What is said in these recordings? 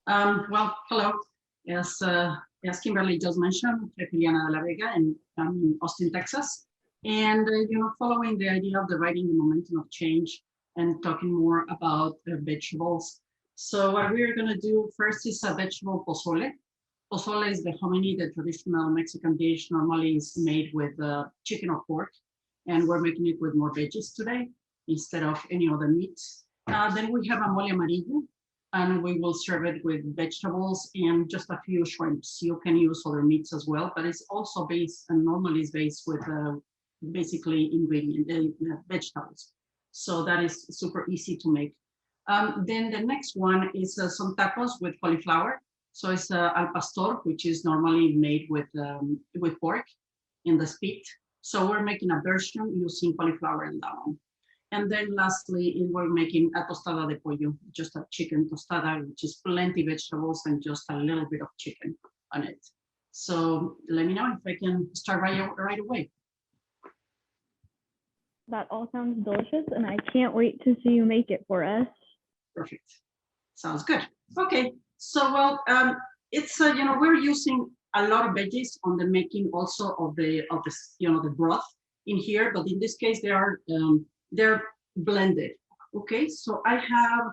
Well, hello. As, as Kimberly just mentioned, I'm Iliana de la Vega and I'm in Austin, Texas. And, following the idea of dividing the momentum of change and talking more about vegetables. So what we're going to do first is a vegetable pozole. Pozole is the hominy, the traditional Mexican dish, normally is made with chicken or pork. And we're making it with more veggies today instead of any other meats. Then we have a mole amarillo, and we will serve it with vegetables and just a few shrimps. You can use other meats as well, but it's also based and normally is based with basically vegetables. So that is super easy to make. Then the next one is some tacos with cauliflower. So it's al pastor, which is normally made with pork in the spit. So we're making a version using cauliflower and that one. And then lastly, we're making a tostada de pollo, just a chicken tostada, which is plenty vegetables and just a little bit of chicken on it. So let me know if I can start right away. That all sounds delicious, and I can't wait to see you make it for us. Perfect. Sounds good. Okay. So, well, it's we're using a lot of veggies on the making also of the the broth in here, but in this case they're blended. Okay, so I have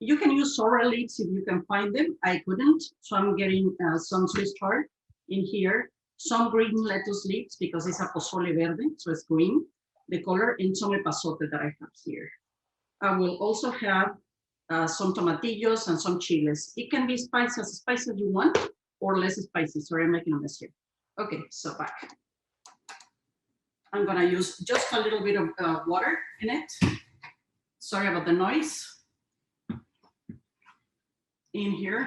you can use sorrel leaves if you can find them. I couldn't, so I'm getting some Swiss chard in here, some green lettuce leaves because it's a pozole verde, so it's green, the color, and some epazote that I have here. I will also have some tomatillos and some chiles. It can be spicy as you want or less spicy. Sorry, I'm making a mess here. Okay, so back. I'm gonna use just a little bit of water in it. Sorry about the noise. In here,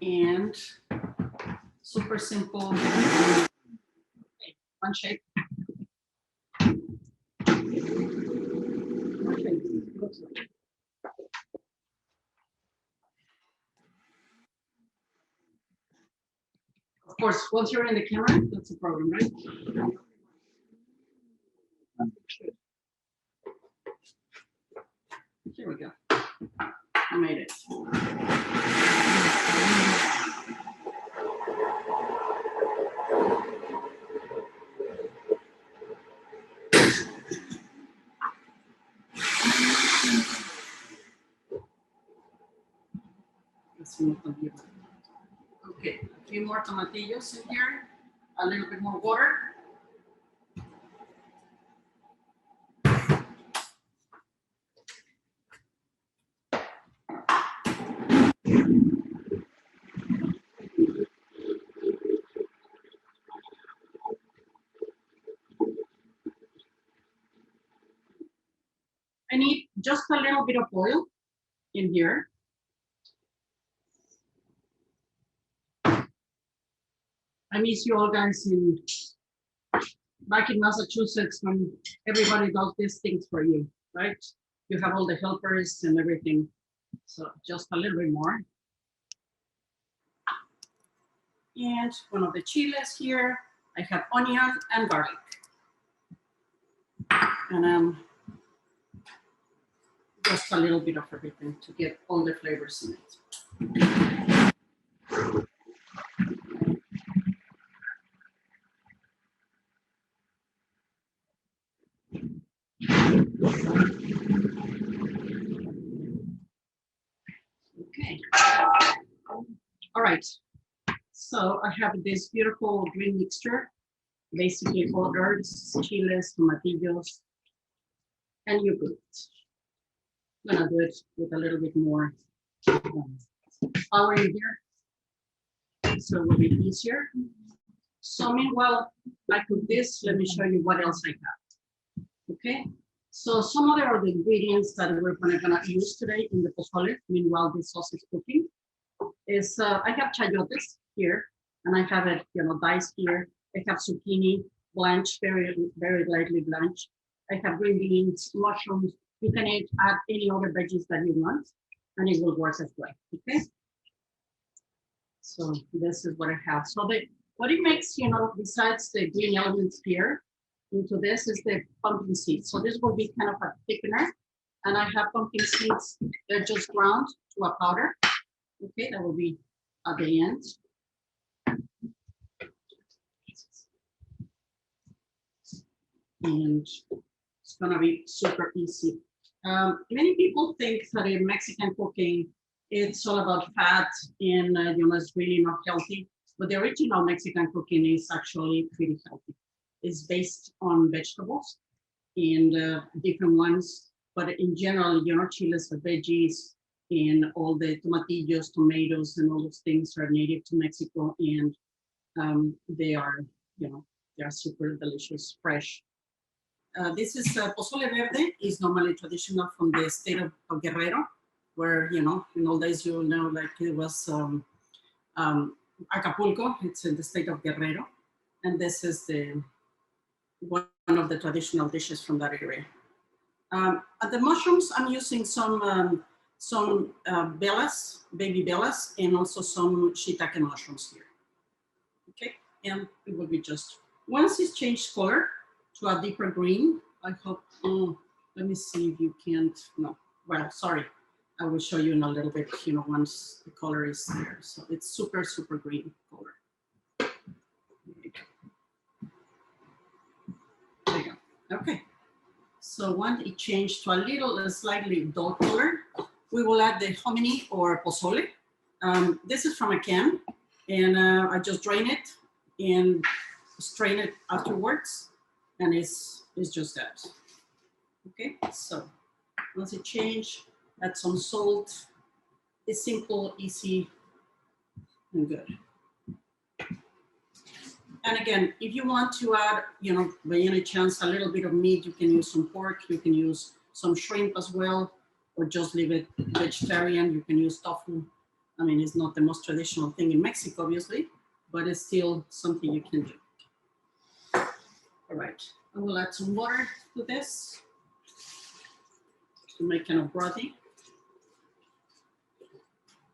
and super simple. Okay, one shake. Of course, once you're in the camera, that's a problem, right? Here we go. I made it. Okay, a few more tomatillos in here, a little bit more water. I need just a little bit of oil in here. I miss you all guys back in Massachusetts when everybody does these things for you, right? You have all the helpers and everything. So just a little bit more. And one of the chiles here. I have onion and garlic. And just a little bit of everything to get all the flavors in it. Okay. All right. So I have this beautiful green mixture, basically all herbs, chiles, tomatillos, and yogurt. I'm gonna do it with a little bit more flour in here, so it will be easier. So meanwhile, I cook this. Let me show you what else I have. Okay. So some other of the ingredients that we're gonna use today in the pozole, meanwhile this sauce is cooking, is I have chayotes here, and I have it, diced here. I have zucchini, blanched, very, very lightly blanched. I have green beans, mushrooms. You can add any other veggies that you want, and it will work as well. Okay. So this is what I have. So what it makes, besides the green elements here, into this is the pumpkin seeds. So this will be kind of a thickener. And I have pumpkin seeds, they're just ground to a powder. Okay, that will be at the end. And it's gonna be super easy. Many people think that in Mexican cooking, it's all about fat and it's really not healthy. But the original Mexican cooking is actually pretty healthy. It's based on vegetables and different ones. But in general, chiles are veggies and all the tomatillos, tomatoes, and all those things are native to Mexico, and they are, they are super delicious, fresh. This is pozole verde, is normally traditional from the state of Guerrero, where, in old days, like it was Acapulco, it's in the state of Guerrero. And this is one of the traditional dishes from that area. At the mushrooms, I'm using some bellas, baby bellas, and also some shiitake mushrooms here. Okay, and it will be just, once it's changed color to a deeper green, I hope, let me see if you can't, no, well, sorry. I will show you in a little bit, once the color is there. So it's super, super green color. There you go. Okay. So once it changed to a slightly dull color, we will add the hominy or pozole. This is from a can, and I just drain it and strain it afterwards, and it's just that. Okay, so once it changed, add some salt. It's simple, easy, and good. And again, if you want to add, by any chance, a little bit of meat, you can use some pork, you can use some shrimp as well, or just leave it vegetarian. You can use tofu. I mean, it's not the most traditional thing in Mexico, obviously, but it's still something you can do. All right, I will add some water to this to make kind of brothy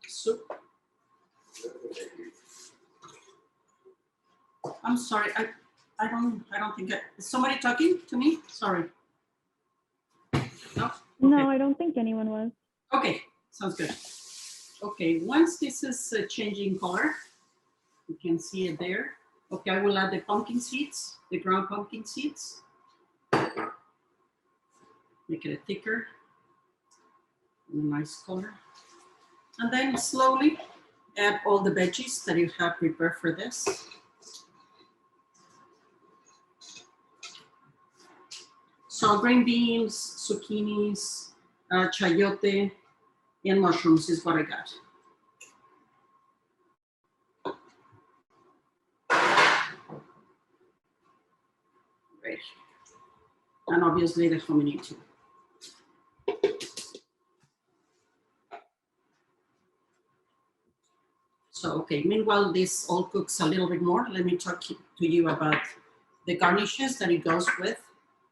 soup. I'm sorry, I don't think is somebody talking to me? Sorry. No? Okay. No, I don't think anyone was. Okay, sounds good. Okay, once this is changing color, you can see it there. Okay, I will add the pumpkin seeds, the ground pumpkin seeds. Make it a thicker, and a nice color. And then slowly add all the veggies that you have prepared for this. So green beans, zucchinis, chayote, and mushrooms is what I got. Right. And obviously the hominy too. So, okay, meanwhile, this all cooks a little bit more. Let me talk to you about the garnishes that it goes with.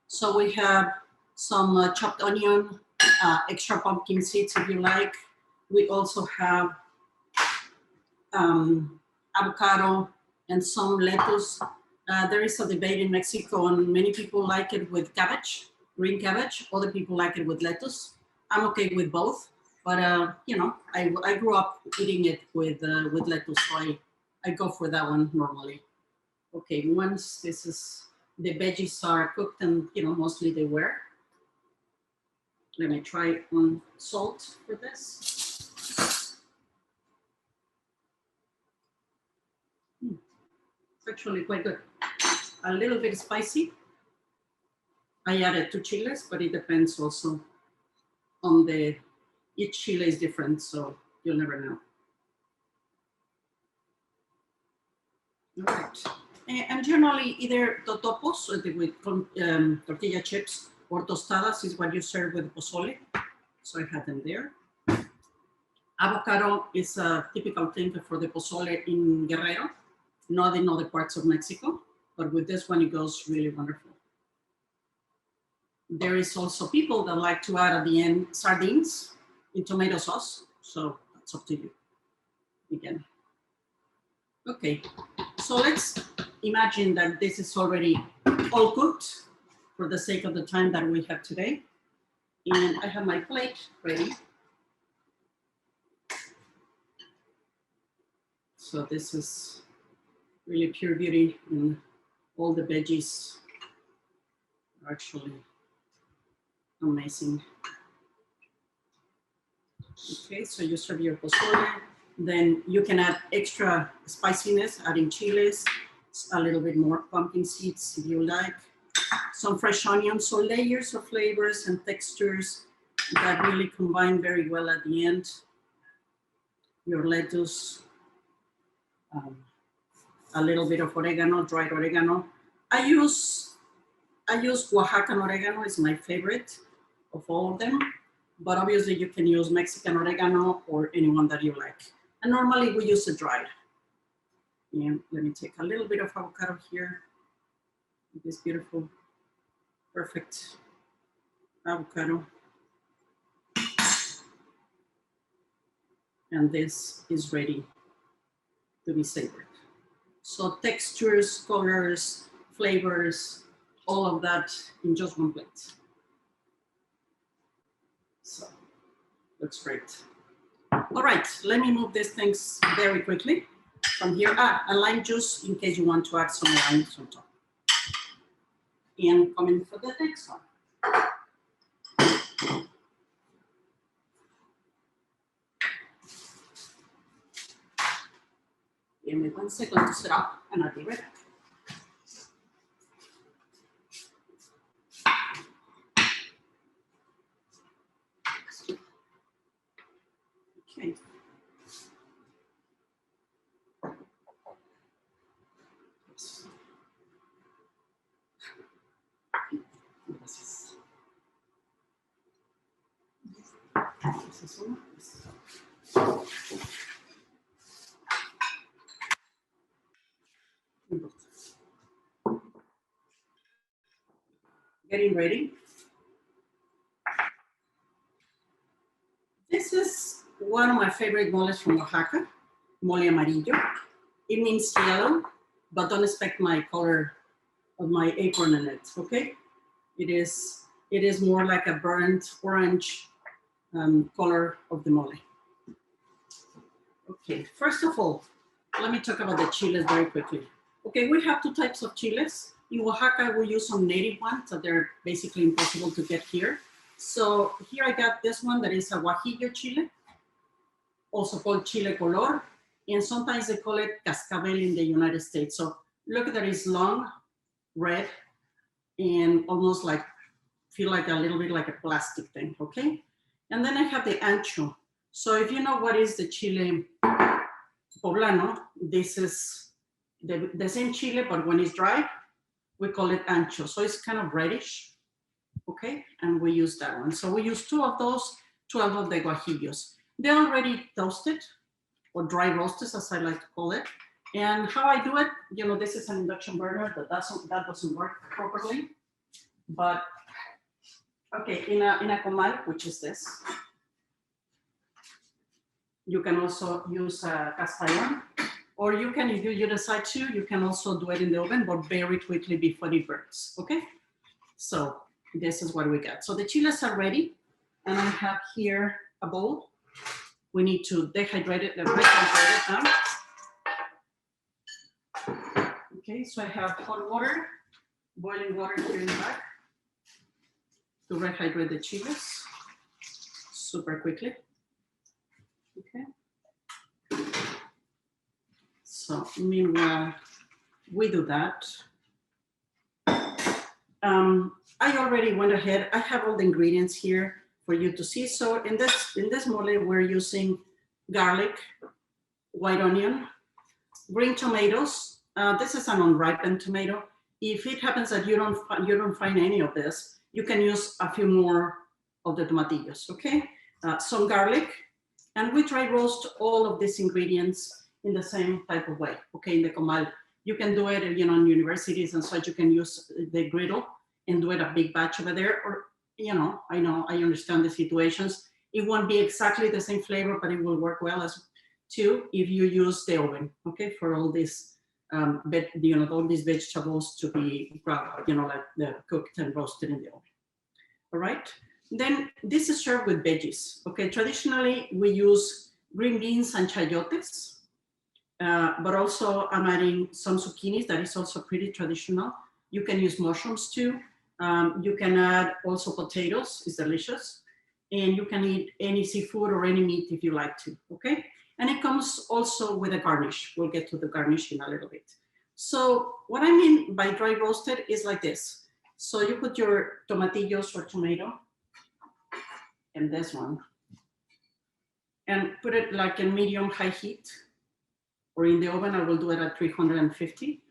So we have some chopped onion, extra pumpkin seeds if you like. We also have avocado and some lettuce. There is a debate in Mexico, and many people like it with cabbage, green cabbage. Other people like it with lettuce. I'm okay with both, but I grew up eating it with lettuce, so I go for that one normally. Okay, once the veggies are cooked, and mostly they were. Let me try on salt for this. It's actually quite good. A little bit spicy. I added 2 chiles, but it depends also on each chile is different, so you'll never know. All right. And generally, either totopos with tortilla chips or tostadas is what you serve with pozole. So I had them there. Avocado is a typical thing for the pozole in Guerrero, not in other parts of Mexico, but with this one, it goes really wonderful. There is also people that like to add at the end sardines in tomato sauce, so that's up to you, again. Okay, so let's imagine that this is already all cooked for the sake of the time that we have today. And I have my plate ready. So this is really pure beauty, and all the veggies are actually amazing. Okay, so you serve your pozole. Then you can add extra spiciness, adding chiles, a little bit more pumpkin seeds if you like, some fresh onions, so layers of flavors and textures that really combine very well at the end. Your lettuce, a little bit of oregano, dried oregano. I use Oaxacan oregano, is my favorite of all of them, but obviously you can use Mexican oregano or anyone that you like. And normally we use it dried. And let me take a little bit of avocado here. This beautiful, perfect avocado. And this is ready to be savored. So textures, colors, flavors, all of that in just one plate. So, looks great. All right, let me move these things very quickly. From here, a lime juice in case you want to add some lime on top. And coming for the next one. Give me 1 second to set up and I'll be right back. Okay. Gracias. This is one. Getting ready. This is one of my favorite moles from Oaxaca, mole amarillo. It means yellow, but don't expect my color of my apron in it, okay? It is more like a burnt orange color of the mole. Okay, first of all, let me talk about the chiles very quickly. Okay, we have two types of chiles. In Oaxaca, we use some native ones, so they're basically impossible to get here. So here I got this one that is a guajillo chile, also called chile color, and sometimes they call it cascabel in the United States. So look at that, it's long, red, and almost like, feel like a little bit like a plastic thing, okay? And then I have the ancho. So if you know what is the chile poblano, this is the same chile, but when it's dry, we call it ancho. So it's kind of reddish, okay? And we use that one. So we use 2 of those, 12 of the guajillos. They're already toasted, or dry roasted, as I like to call it. And how I do it, you know, this is an induction burner that doesn't work properly. But okay, in a comal, which is this, you can also use a cast iron, or you can, if you decide to, you can also do it in the oven, but very quickly before it burns, okay? So this is what we got. So the chiles are ready, and I have here a bowl. We need to dehydrate it now. Okay, so I have hot water, boiling water here in the back to rehydrate the chiles super quickly. Okay. So meanwhile, we do that. I already went ahead. I have all the ingredients here for you to see. So in this mole, we're using garlic, white onion, green tomatoes. This is an unripened tomato. If it happens that you don't find any of this, you can use a few more of the tomatillos, okay? Some garlic, and we dry roast all of these ingredients in the same type of way, okay, in the comal. You can do it, you know, in universities and such, you can use the griddle and do it a big batch over there, or, you know, I understand the situations. It won't be exactly the same flavor, but it will work well as too if you use the oven, okay, for all this, you know, all these vegetables to be, you know, like the cooked and roasted in the oven. All right. Then this is served with veggies. Okay, traditionally we use green beans and chayotes. but also I'm adding some zucchinis. That is also pretty traditional. You can use mushrooms too. You can add also potatoes, it's delicious. And you can eat any seafood or any meat if you like to, okay? And it comes also with a garnish. We'll get to the garnish in a little bit. So what I mean by dry roasted is like this. So you put your tomatillos or tomato and this one, and put it like in medium high heat, or in the oven. I will do it at 350.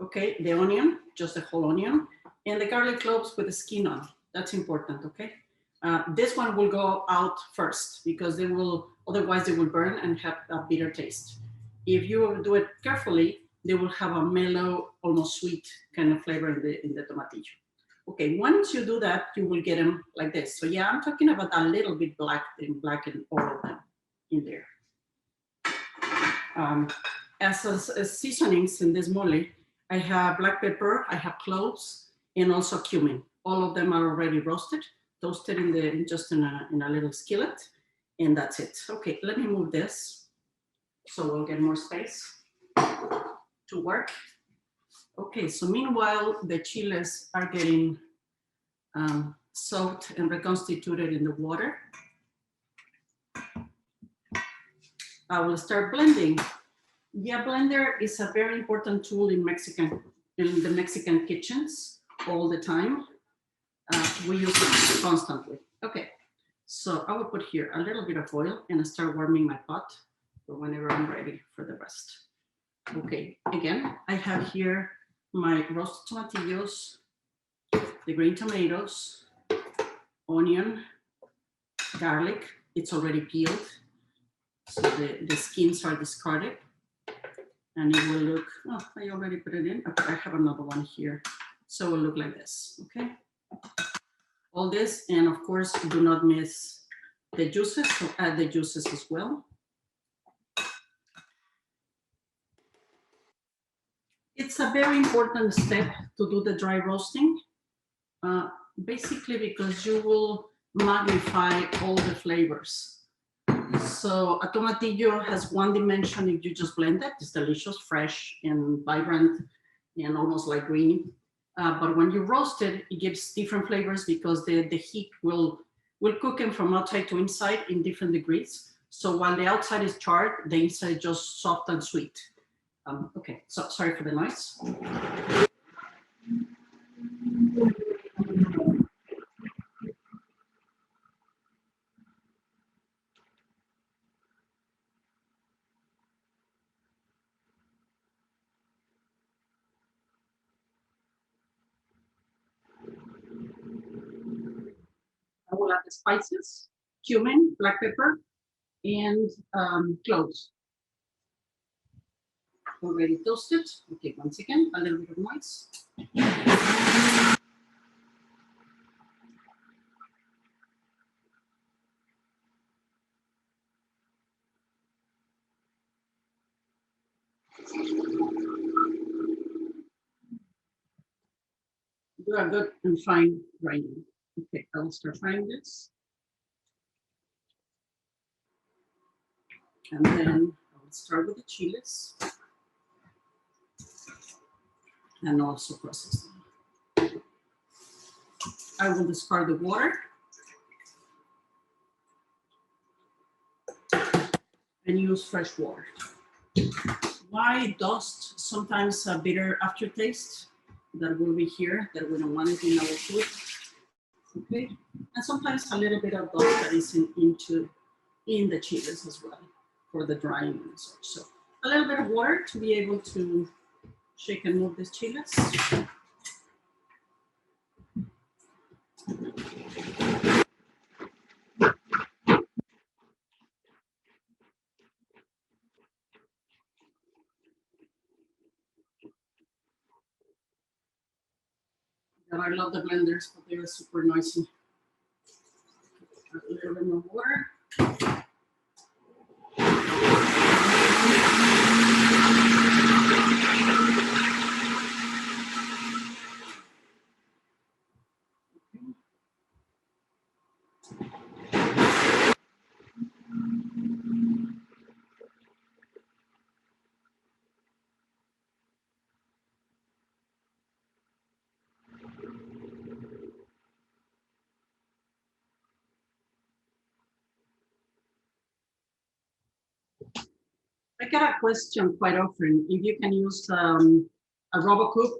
Okay, the onion, just the whole onion, and the garlic cloves with the skin on. That's important, okay? This one will go out first because they will, otherwise they will burn and have a bitter taste. If you do it carefully, they will have a mellow, almost sweet kind of flavor in the tomatillo. Okay, once you do that, you will get them like this. So yeah, I'm talking about a little bit black and all of them in there. As seasonings in this mole, I have black pepper, I have cloves, and also cumin. All of them are already roasted, toasted just in a little skillet, and that's it. Okay, let me move this so we'll get more space to work. Okay, so meanwhile, the chiles are getting soaked and reconstituted in the water. I will start blending. Yeah, blender is a very important tool in the Mexican kitchens all the time. We use it constantly. Okay, so I will put here a little bit of oil and I start warming my pot for whenever I'm ready for the rest. Okay, again, I have here my roasted tomatillos, the green tomatoes, onion, garlic. It's already peeled, so the skins are discarded. And it will look, oh, I already put it in. Okay, I have another one here. So it will look like this, okay? All this, and of course, do not miss the juices, so add the juices as well. It's a very important step to do the dry roasting, basically because you will magnify all the flavors. So a tomatillo has one dimension if you just blend it. It's delicious, fresh and vibrant and almost like green. But when you roast it, it gives different flavors because the heat will cook them from outside to inside in different degrees. So while the outside is charred, the inside is just soft and sweet. Okay, so sorry for the noise. I will add the spices, cumin, black pepper, and cloves. Already toasted. Okay, once again, a little bit of noise. Do a good and fine grinding. Okay, I will start frying this. And then I will start with the chiles and also process them. I will discard the water and use fresh water. Why dust? Sometimes a bitter aftertaste that will be here, that we don't want it in our food. Okay, and sometimes a little bit of dust that is in the chiles as well for the drying and such. So a little bit of water to be able to shake and move these chiles. And I love the blenders, but they are super noisy. A little bit more water. I get a question quite often, if you can use a RoboCoop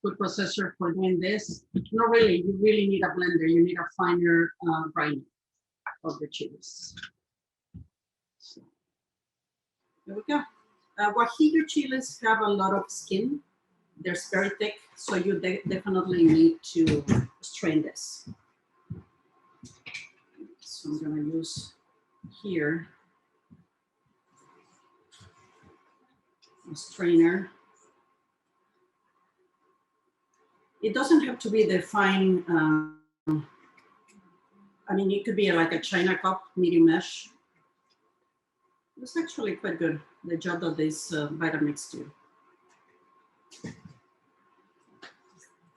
food processor for doing this. Not really, you really need a blender. You need a finer grinding of the chiles. So, there we go. Guajillo chiles have a lot of skin. They're very thick, so you definitely need to strain this. So I'm gonna use here a strainer. It doesn't have to be the fine, I mean, it could be like a China cup, medium mesh. It's actually quite good, the job that this Vitamix do.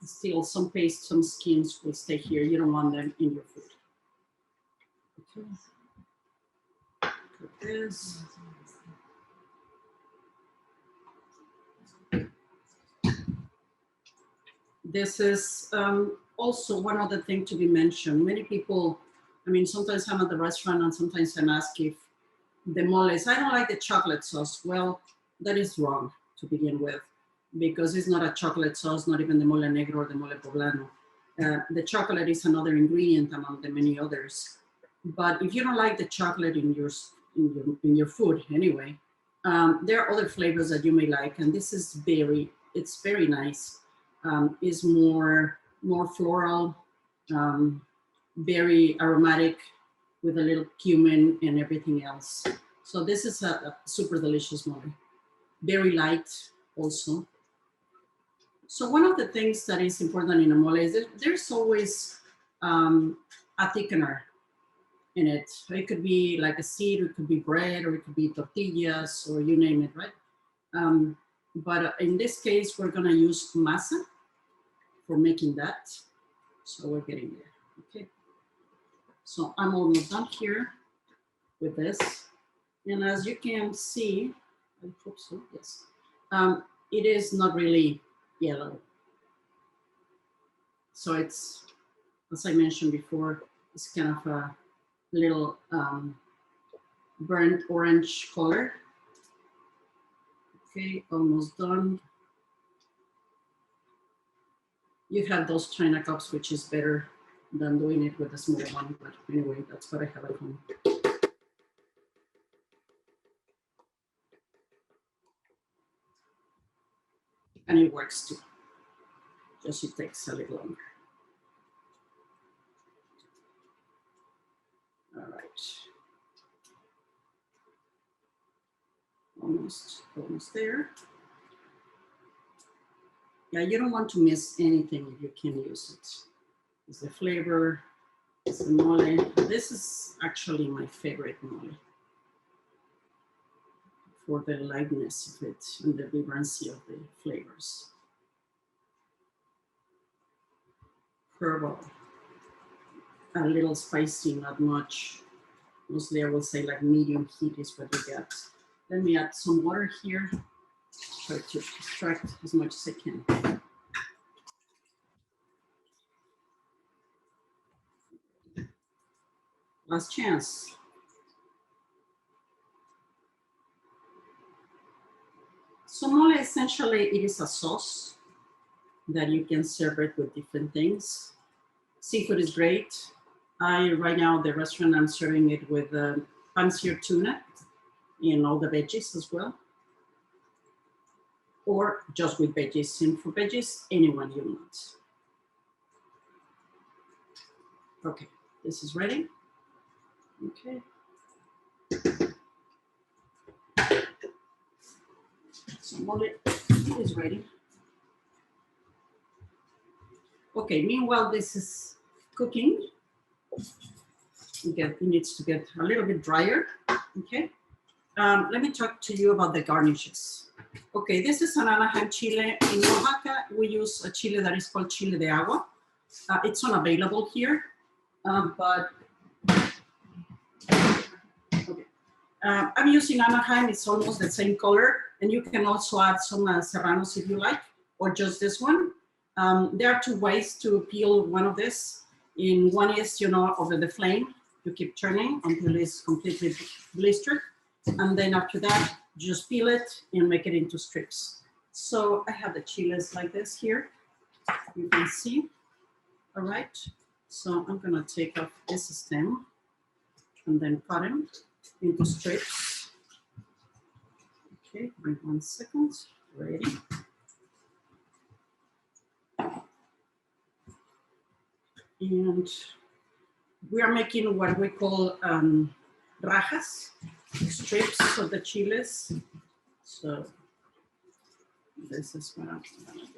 Still, some paste, some skins will stay here. You don't want them in your food. Okay. Put this. This is also one other thing to be mentioned. Many people, I mean, sometimes I'm at the restaurant and sometimes I'm asked if the moles, I don't like the chocolate sauce. Well, that is wrong to begin with, because it's not a chocolate sauce, not even the mole negro or the mole poblano. The chocolate is another ingredient among the many others. But if you don't like the chocolate in your food anyway, there are other flavors that you may like, and this is it's very nice. Is more floral, very aromatic, with a little cumin and everything else. So this is a super delicious mole. Very light also. So one of the things that is important in a mole is that there's always a thickener in it. So it could be like a seed, or it could be bread, or it could be tortillas, or you name it, right? But in this case, we're gonna use masa for making that. So we're getting there, okay? So I'm almost done here with this. And as you can see, I hope so, yes. It is not really yellow. So it's, as I mentioned before, it's kind of a little burnt orange color. Okay, almost done. You have those China cups, which is better than doing it with a small one, but anyway, that's what I have at home. And it works too, just it takes a little longer. All right. Almost there. Yeah, you don't want to miss anything if you can use it. It's the flavor, it's the mole. This is actually my favorite mole for the lightness of it and the vibrancy of the flavors. Herbal, a little spicy, not much. Mostly I will say like medium heat is what you get. Let me add some water here. Try to extract as much as I can. Last chance. So mole, essentially, it is a sauce that you can serve it with different things. Seafood is great. Right now, the restaurant, I'm serving it with fancier tuna and all the veggies as well. Or just with veggies. And for veggies, anyone you want. Okay, this is ready. Okay. So mole is ready. Okay, meanwhile, this is cooking. It needs to get a little bit drier, okay? Let me talk to you about the garnishes. Okay, this is an Anaheim chile. In Oaxaca, we use a chile that is called chile de agua. It's unavailable here, but okay. I'm using Anaheim. It's almost the same color, and you can also add some serranos if you like, or just this one. There are two ways to peel one of this. In one is, over the flame. You keep turning until it's completely blistered. And then after that, just peel it and make it into strips. So I have the chiles like this here. You can see. All right. So I'm gonna take off this stem and then cut them into strips. Okay, wait 1 second. Ready. And we are making what we call rajas, strips of the chiles. So this is what I'm gonna do.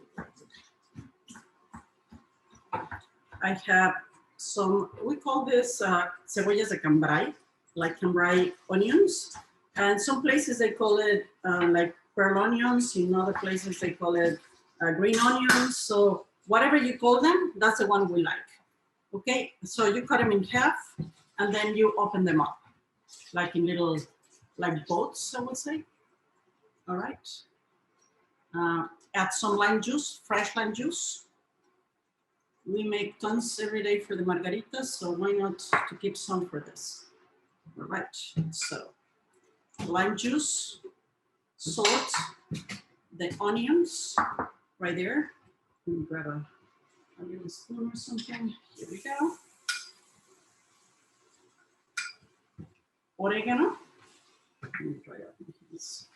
I have some, we call this cebollas de cambray, like cambray onions. And some places they call it like pearl onions. In other places they call it green onions. So whatever you call them, that's the one we like. Okay, so you cut them in half and then you open them up like in little, like boats, I would say. All right. Add some lime juice, fresh lime juice. We make tons every day for the margaritas, so why not to keep some for this? All right, so lime juice, salt, the onions right there. Let me grab a little spoon or something. Here we go. Oregano. Let me try out this.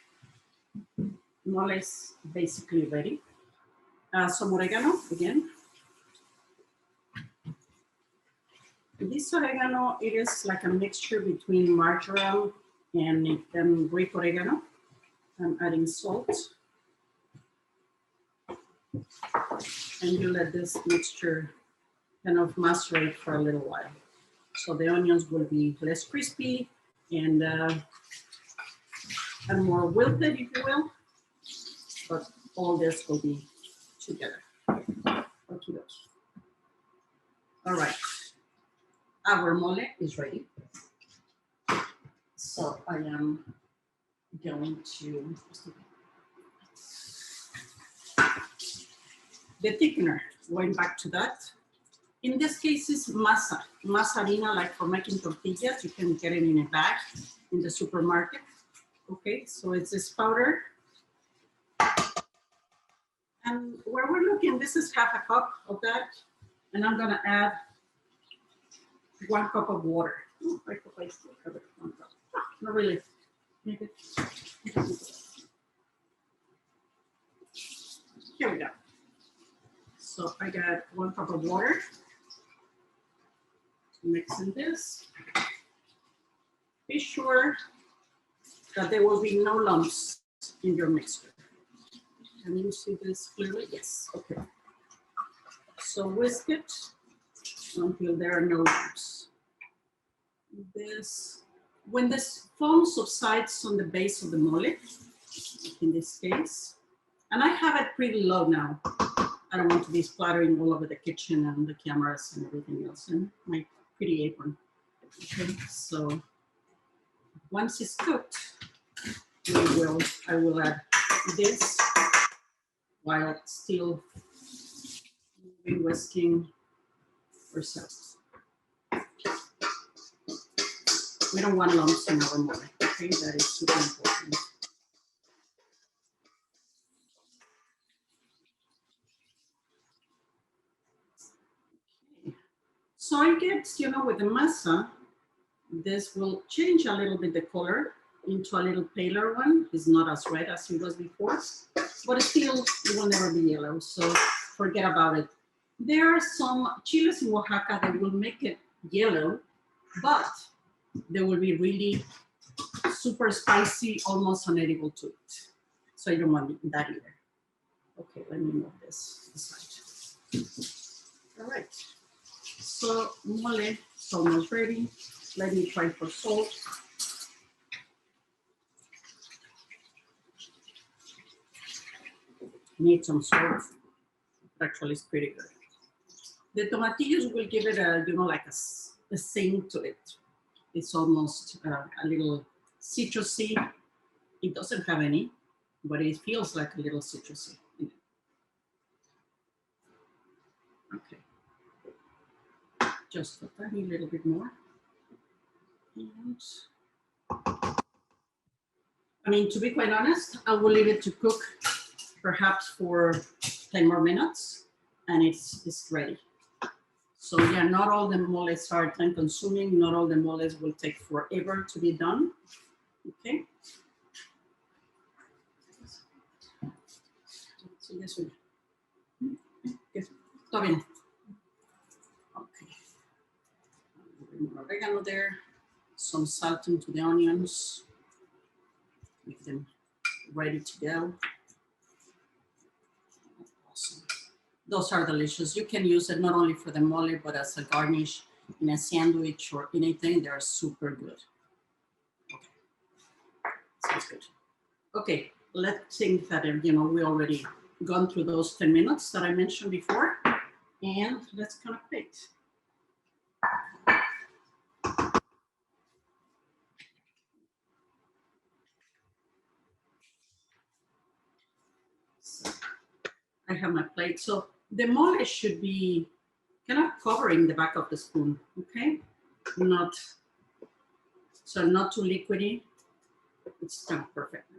Mole is basically ready. Some oregano again. This oregano, it is like a mixture between marjoram and Greek oregano. I'm adding salt. And you let this mixture kind of macerate for a little while. So the onions will be less crispy and more wilted, if you will. But all this will be together. Okay. All right. Our mole is ready. So I am going to, the thickener, going back to that. In this case, it's masa harina, like for making tortillas. You can get it in a bag in the supermarket. Okay, so it's this powder. And where we're looking, this is half a cup of that. And I'm gonna add 1 cup of water. Oh, I hope I still have it. 1 cup. Ah, not really. Maybe. Here we go. So I got 1 cup of water. Mixing this. Be sure that there will be no lumps in your mixture. Can you see this clearly? Yes. Okay. So whisk it until there are no lumps. This, when this foam subsides on the base of the mole, in this case, and I have it pretty low now. I don't want to be splattering all over the kitchen and the cameras and everything else, and my pretty apron. Okay, so once it's cooked, I will add this while still whisking ourselves. We don't want lumps in our mole. Okay, that is super important. Okay. So I get, with the masa, this will change a little bit the color into a little paler one. It's not as red as it was before, but still it will never be yellow, so forget about it. There are some chiles in Oaxaca that will make it yellow, but they will be really super spicy, almost unedible to eat. So I don't want that either. Okay, let me move this aside. All right, so mole is almost ready. Let me try for salt. Need some salt. Actually, it's pretty good. The tomatillos will give it a, like a zing to it. It's almost a little citrusy. It doesn't have any, but it feels like a little citrusy. Okay. Just a tiny little bit more. And I mean, to be quite honest, I will leave it to cook perhaps for 10 more minutes and it's ready. So yeah, not all the moles are time consuming. Not all the moles will take forever to be done. Okay. So yes, está bien. Okay. More oregano there. Some salt into the onions. Make them ready to go. Awesome. Those are delicious. You can use it not only for the mole, but as a garnish in a sandwich or anything. They're super good. Okay. Sounds good. Okay, let's think that, we already gone through those 10 minutes that I mentioned before, and let's kind of pick. So I have my plate. So the mole should be kind of covering the back of the spoon, okay? Not too liquidy. It's kind of perfect.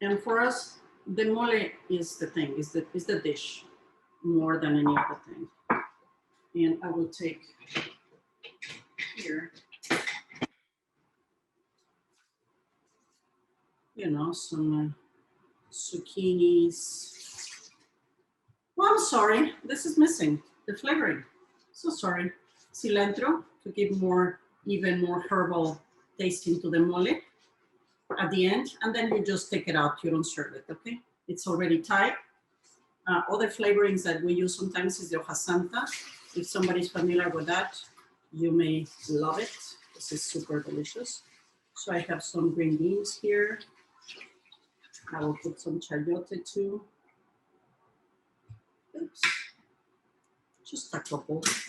And for us, the mole is the thing, is the dish more than any other thing. And I will take here, some zucchinis. Oh, I'm sorry, this is missing the flavoring. So sorry. Cilantro to give even more herbal taste into the mole at the end, and then you just take it out. You don't serve it, okay? It's already tied. Other flavorings that we use sometimes is the hoja santa. If somebody's familiar with that, you may love it. This is super delicious. So I have some green beans here. I will put some chayote too. Oops. Just a couple of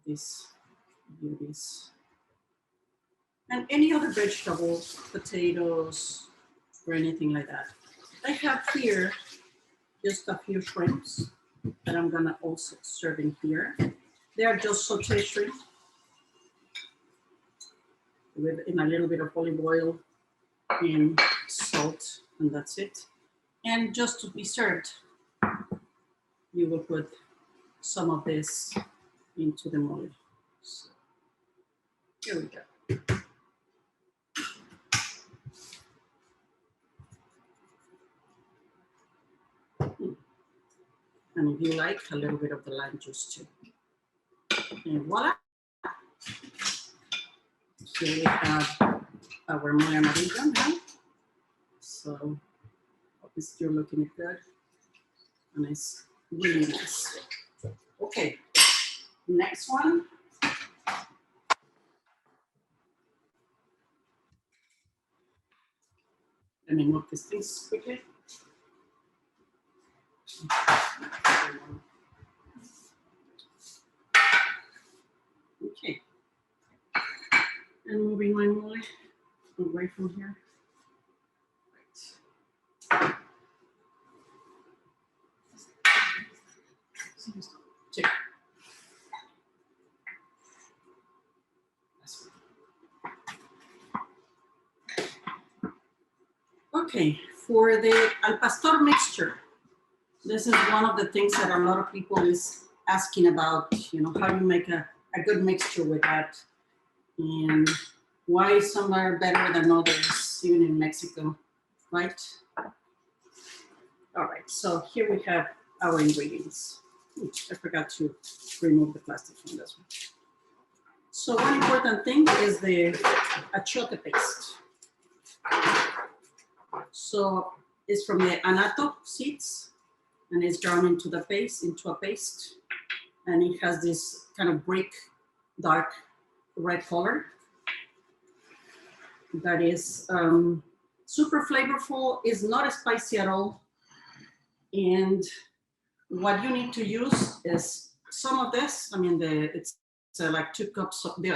these beauties. And any other vegetables, potatoes, or anything like that. I have here just a few shrimps that I'm gonna also serve in here. They are just sauté shrimp in a little bit of olive oil and salt, and that's it. And just to be served, you will put some of this into the mole. So, here we go. And if you like, a little bit of the lime juice too. And voila. Here we have our mole amarillo now. So it's still looking good. And it's really nice. Okay, next one. Let me move these things quickly. Okay. And moving my mole away from here. Right. Check. Okay, for the al pastor mixture, this is one of the things that a lot of people is asking about, how you make a good mixture with that, and why some are better than others, even in Mexico, right? All right, so here we have our ingredients. Oops, I forgot to remove the plastic from this one. So one important thing is the achiote paste. So it's from the annatto seeds, and it's ground into a paste, and it has this kind of brick, dark red color that is super flavorful. Is not spicy at all, and what you need to use is some of this. I mean, it's like 2 cups of the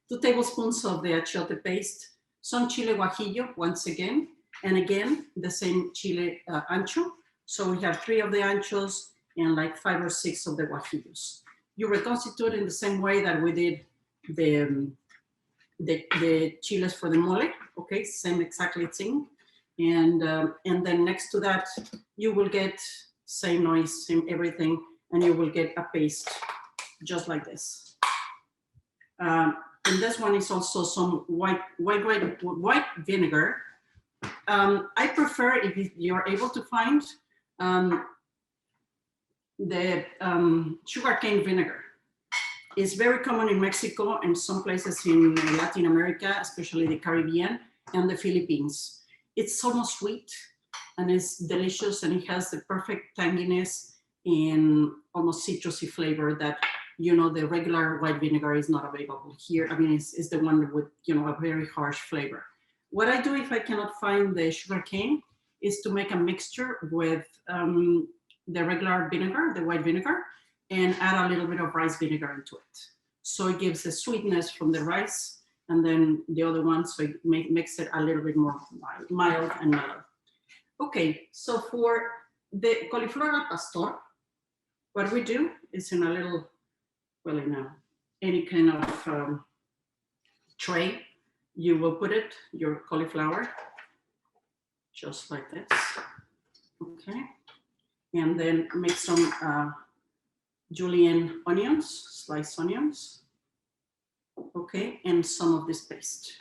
2 tablespoons of the achiote paste, some chile guajillo once again, and again the same chile ancho. So we have 3 of the anchos and like 5 or 6 of the guajillos. You reconstitute in the same way that we did the chiles for the mole. Okay, same exactly thing. And then next to that, you will get same noise, same everything, and you will get a paste just like this. And this one is also some white vinegar. I prefer, if you're able to find, the sugarcane vinegar. It's very common in Mexico and some places in Latin America, especially the Caribbean and the Philippines. It's almost sweet and it's delicious, and it has the perfect tanginess and almost citrusy flavor that, you know, the regular white vinegar is not available here. I mean, it's the one with, you know, a very harsh flavor. What I do if I cannot find the sugarcane is to make a mixture with the regular vinegar, the white vinegar, and add a little bit of rice vinegar into it. So it gives the sweetness from the rice, and then the other one, so it makes it a little bit more mild and mellow. Okay, so for the cauliflower al pastor, what we do is in a little, well, in any kind of tray, you will put it, your cauliflower, just like this, okay? And then make some julienne onions, sliced onions, okay, and some of this paste.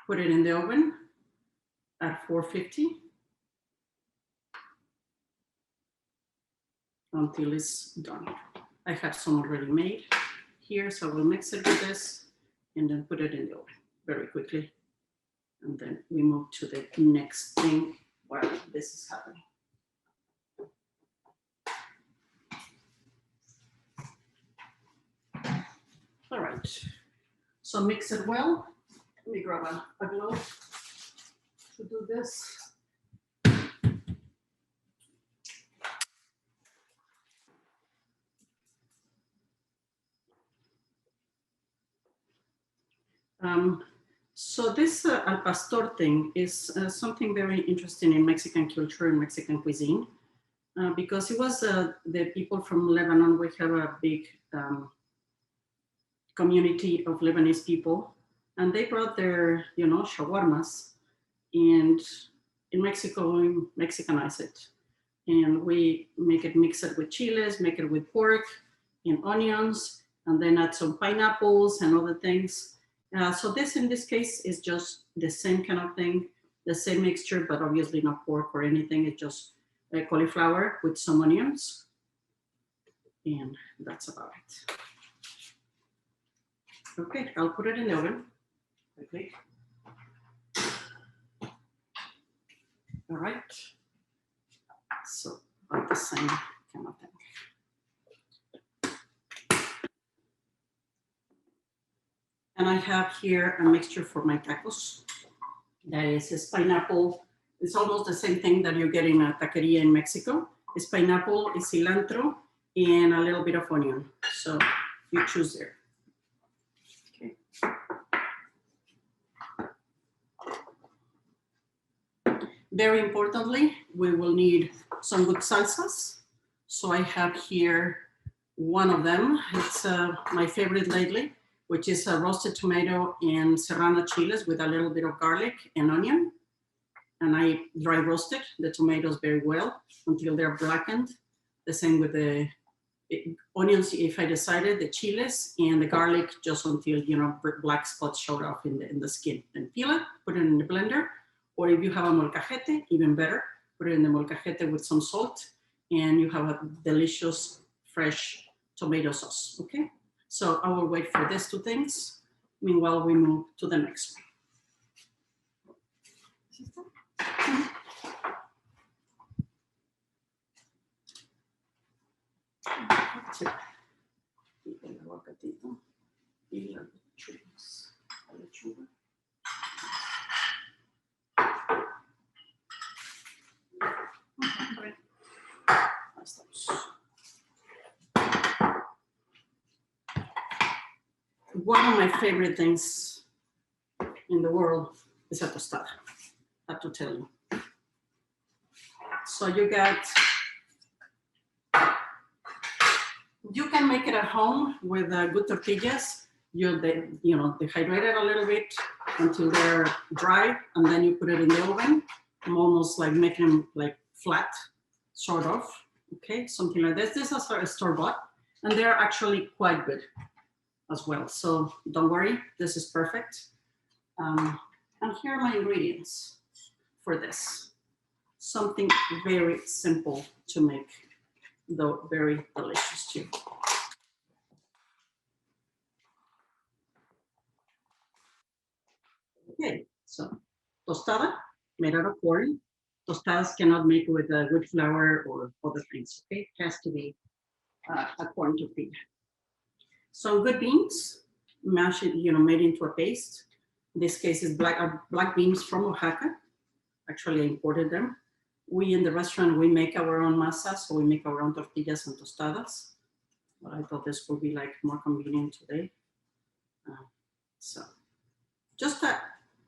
Put it in the oven at 450 until it's done. I have some already made here, so we'll mix it with this and then put it in the oven very quickly. And then we move to the next thing while this is happening. All right, so mix it well. Let me grab a glove to do this. So this al pastor thing is something very interesting in Mexican culture and Mexican cuisine, because it was the people from Lebanon. We have a big community of Lebanese people, and they brought their, you know, shawarmas, and in Mexico we Mexicanize it, and we make it, mix it with chiles, make it with pork and onions, and then add some pineapples and other things. So this, in this case, is just the same kind of thing, the same mixture, but obviously not pork or anything. It's just cauliflower with some onions, and that's about it. Okay, I'll put it in the oven. Okay. All right. So like the same kind of thing. And I have here a mixture for my tacos. That is pineapple. It's almost the same thing that you get in a taqueria in Mexico. It's pineapple, it's cilantro, and a little bit of onion. So you choose there. Okay. Very importantly, we will need some good salsas. So I have here one of them. It's my favorite lately, which is a roasted tomato and serrano chiles with a little bit of garlic and onion. And I dry roasted the tomatoes very well until they're blackened. The same with the onions, if I decided, the chiles, and the garlic just until, you know, black spots showed off in the skin. And peel it, put it in the blender. Or if you have a molcajete, even better, put it in the molcajete with some salt, and you have a delicious fresh tomato sauce, okay? So I will wait for these two things. Meanwhile, we move to the next one. El aguacatito y las lechugas. La lechuga. Ahí estamos. One of my favorite things in the world is a tostada, I have to tell you. So you can make it at home with good tortillas, dehydrate it a little bit until they're dry, and then you put it in the oven. I'm almost like making them like flat, sort of. Okay, something like this. This is a store-bought, and they're actually quite good as well. So don't worry, this is perfect. And here are my ingredients for this. Something very simple to make, though very delicious too. Okay, so tostada made out of corn. Tostadas cannot make with wheat flour or other things. Okay, it has to be a corn tortilla. Some good beans, mashed it, made into a paste. In this case, is black beans from Oaxaca. Actually, I imported them. We in the restaurant, we make our own masa, so we make our own tortillas and tostadas. But I thought this would be like more convenient today. So just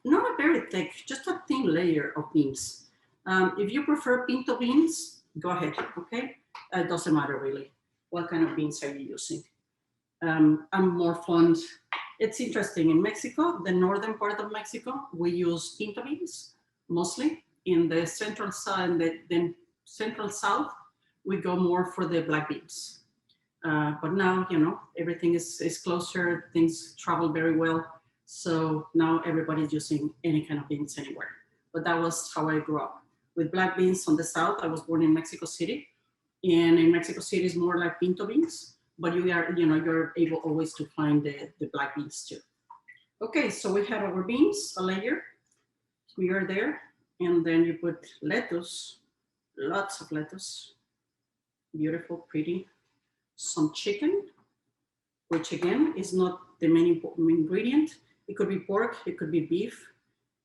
not a very thick, just a thin layer of beans. If you prefer pinto beans, go ahead, okay? It doesn't matter really what kind of beans are you using. I'm more fond. It's interesting, in Mexico, the northern part of Mexico, we use pinto beans mostly. In the central side, the central south, we go more for the black beans. But now, everything is closer, things travel very well. So now everybody's using any kind of beans anywhere. But that was how I grew up. With black beans on the south. I was born in Mexico City. And in Mexico City is more like pinto beans, but you're able always to find the black beans too. Okay, so we have our beans, a layer. We are there. And then you put lettuce, lots of lettuce. Beautiful, pretty. Some chicken, which again is not the main ingredient. It could be pork, it could be beef,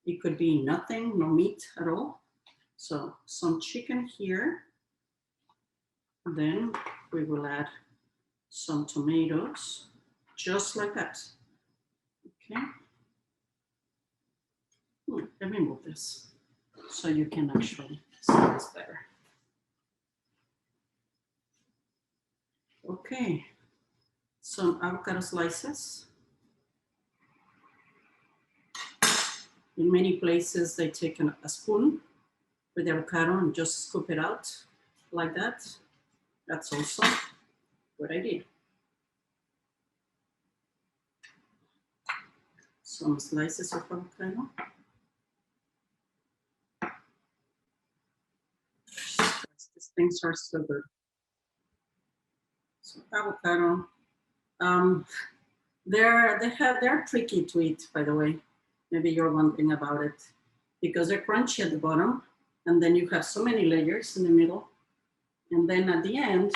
it could be nothing, no meat at all. So some chicken here. Then we will add some tomatoes, just like that. Okay. Let me move this so you can actually see this better. Okay. Some avocado slices. In many places, they take a spoon with the avocado and just scoop it out like that. That's also what I did. Some slices of avocado. These things are so good. So avocado. They're tricky to eat, by the way. Maybe you're wondering about it, because they're crunchy at the bottom, and then you have so many layers in the middle. And then at the end,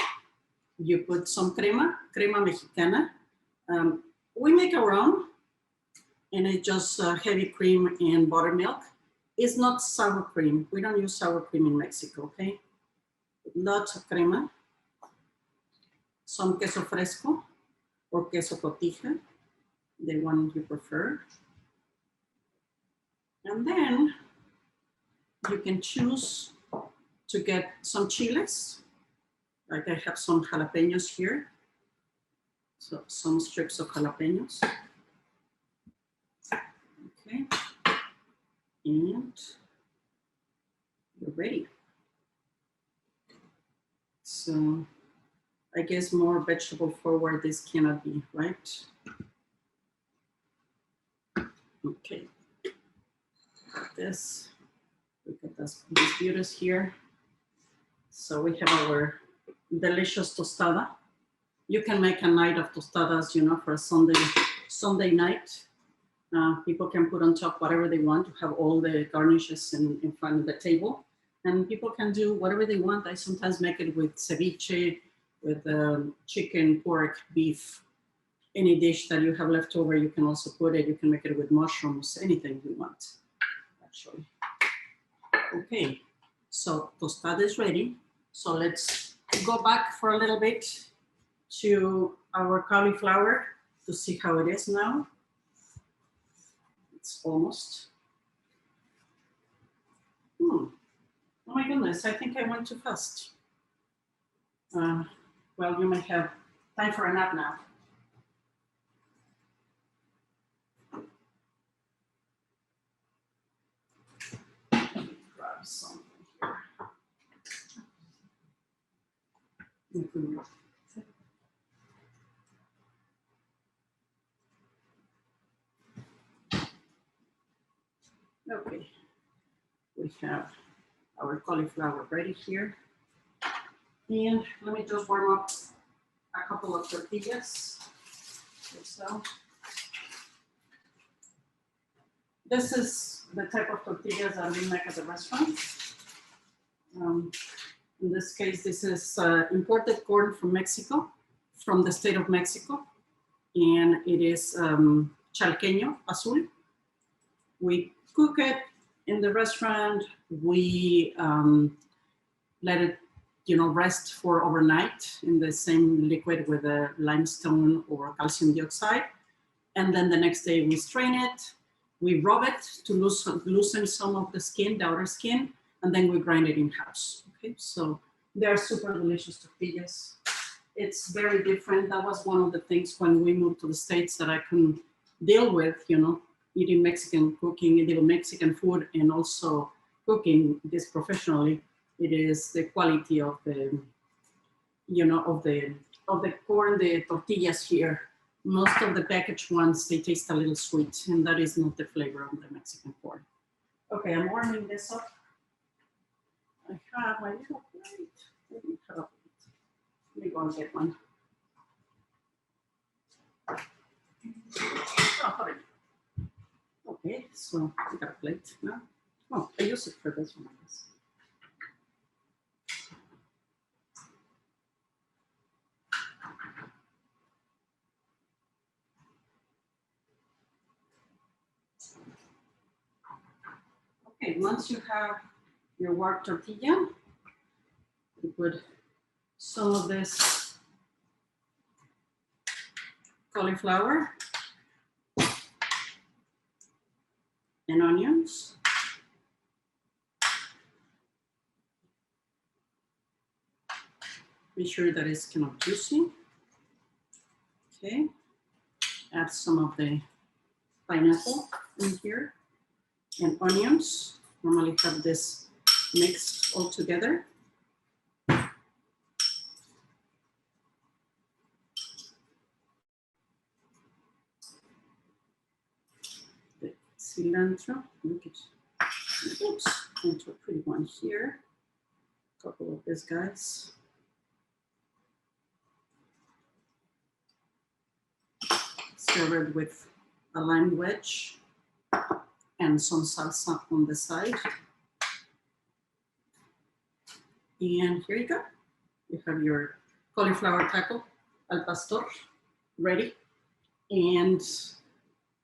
you put some crema mexicana. We make our own, and it's just heavy cream and buttermilk. It's not sour cream. We don't use sour cream in Mexico, okay? Lots of crema. Some queso fresco or queso cotija, the one you prefer. And then you can choose to get some chiles. Like I have some jalapenos here. So some strips of jalapenos. Okay. And you're ready. So I guess more vegetable forward this cannot be, right? Okay. This, look at these beauties here. So we have our delicious tostada. You can make a night of tostadas, for a Sunday night. People can put on top whatever they want to have all the garnishes in front of the table. And people can do whatever they want. I sometimes make it with ceviche, with chicken, pork, beef. Any dish that you have left over, you can also put it. You can make it with mushrooms, anything you want, actually. Okay, so tostada is ready. So let's go back for a little bit to our cauliflower to see how it is now. It's almost. Oh my goodness, I think I went too fast. Well, you may have time for a nap now. something here. Okay, we have our cauliflower ready here. And let me just warm up a couple of tortillas. So this is the type of tortillas that we make at the restaurant. In this case, this is imported corn from Mexico, from the state of Mexico. And it is chalqueño azul. We cook it in the restaurant. We let it, rest for overnight in the same liquid with a limestone or calcium dioxide. And then the next day we strain it. We rub it to loosen some of the skin, the outer skin, and then we grind it in-house. Okay, so they're super delicious tortillas. It's very different. That was one of the things when we moved to the States that I couldn't deal with, eating Mexican cooking, eating Mexican food, and also cooking this professionally. It is the quality of the, of the corn, the tortillas here. Most of the packaged ones, they taste a little sweet, and that is not the flavor of the Mexican corn. Okay, I'm warming this up. I have my little plate. Let me go and get one. Oh, okay, so I got a plate now. Oh, I use it for this one, I guess. Okay, once you have your warped tortilla, you put some of this cauliflower and onions. Be sure that it's kind of juicy. Okay, add some of the pineapple in here and onions. Normally have this mixed all together. The cilantro, look at, oops, into a pretty one here. A couple of these guys. Served with a lime wedge and some salsa on the side. And here you go. You have your cauliflower taco al pastor ready. And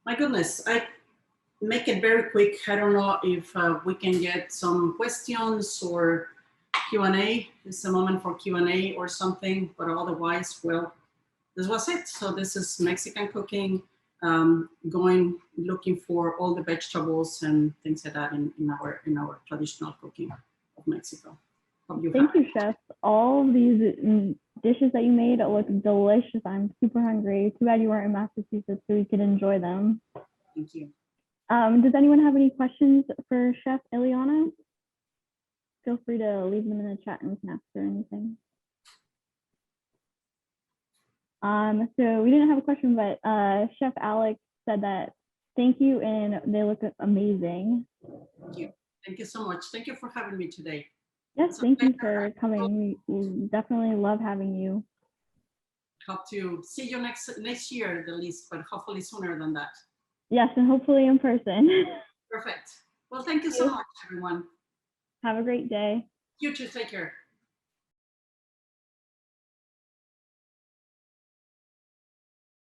my goodness, I make it very quick. I don't know if we can get some questions or Q&A. It's a moment for Q&A or something, but otherwise, well, this was it. So this is Mexican cooking, looking for all the vegetables and things like that in our traditional cooking of Mexico. Thank you, Chef. All of these dishes that you made look delicious. I'm super hungry. Too bad you weren't in Massachusetts so we could enjoy them. Thank you. Does anyone have any questions for Chef Iliana? Feel free to leave them in the chat and we can ask her anything. So we didn't have a question, but Chef Alex said that thank you and they look amazing. Thank you. Thank you so much. Thank you for having me today. Yes, thank you for coming. We definitely love having you. Hope to see you next year at the least, but hopefully sooner than that. Yes, and hopefully in person. Perfect. Well, thank you so much, everyone. Have a great day. You too. Take care.